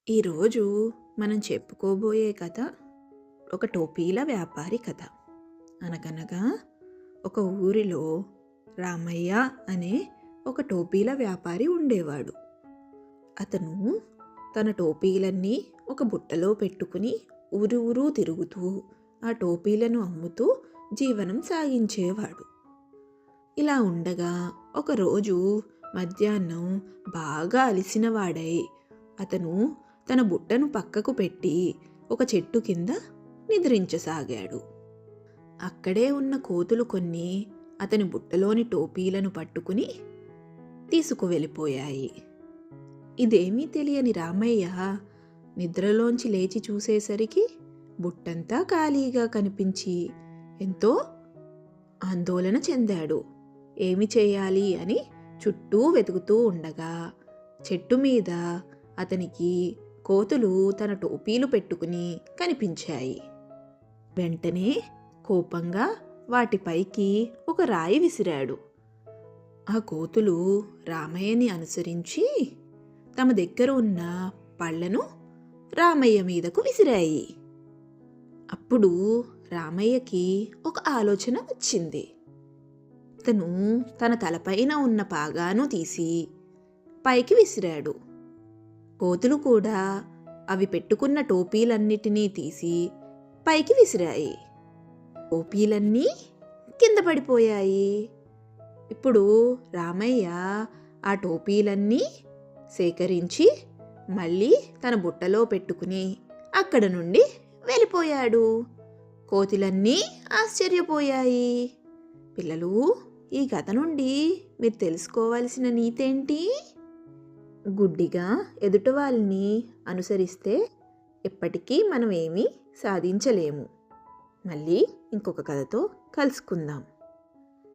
ఈరోజు మనం చెప్పుకోబోయే కథ ఒక టోపీల వ్యాపారి కథ. అనగనగా ఒక ఊరిలో రామయ్య అనే ఒక టోపీల వ్యాపారి ఉండేవాడు. అతను తన టోపీలన్నీ ఒక బుట్టలో పెట్టుకుని ఊరు ఊరు తిరుగుతూ ఆ టోపీలను అమ్ముతూ జీవనం సాగించేవాడు. ఇలా ఉండగా ఒకరోజు మధ్యాహ్నం బాగా అలసినవాడై అతను తన బుట్టను పక్కకు పెట్టి ఒక చెట్టు కింద నిద్రించసాగాడు. అక్కడే ఉన్న కోతులు కొన్ని అతని బుట్టలోని టోపీలను పట్టుకుని తీసుకువెళ్ళిపోయాయి. ఇదేమీ తెలియని రామయ్య నిద్రలోంచి లేచి చూసేసరికి బుట్టంతా ఖాళీగా కనిపించి ఎంతో ఆందోళన చెందాడు. ఏమి చేయాలి అని చుట్టూ వెతుకుతూ ఉండగా చెట్టు మీద అతనికి కోతులు తన టోపీలు పెట్టుకుని కనిపించాయి. వెంటనే కోపంగా వాటిపైకి ఒక రాయి విసిరాడు. ఆ కోతులు రామయ్యని అనుసరించి తమ దగ్గర ఉన్న పళ్ళను రామయ్య మీదకు విసిరాయి. అప్పుడు రామయ్యకి ఒక ఆలోచన వచ్చింది. అతను తన తలపైన ఉన్న పాగాను తీసి పైకి విసిరాడు. కోతులు కూడా అవి పెట్టుకున్న టోపీలన్నిటినీ తీసి పైకి విసిరాయి. టోపీలన్నీ కింద పడిపోయాయి. ఇప్పుడు రామయ్య ఆ టోపీలన్నీ సేకరించి మళ్ళీ తన బుట్టలో పెట్టుకుని అక్కడ నుండి వెళ్ళిపోయాడు. కోతులన్నీ ఆశ్చర్యపోయాయి. పిల్లలు, ఈ కథ నుండి మీరు తెలుసుకోవాల్సిన నీతేంటి? గుడ్డిగా ఎదుటి వాళ్ళని అనుసరిస్తే ఎప్పటికీ మనం ఏమీ సాధించలేము. మళ్ళీ ఇంకొక కథతో కలుసుకుందాం.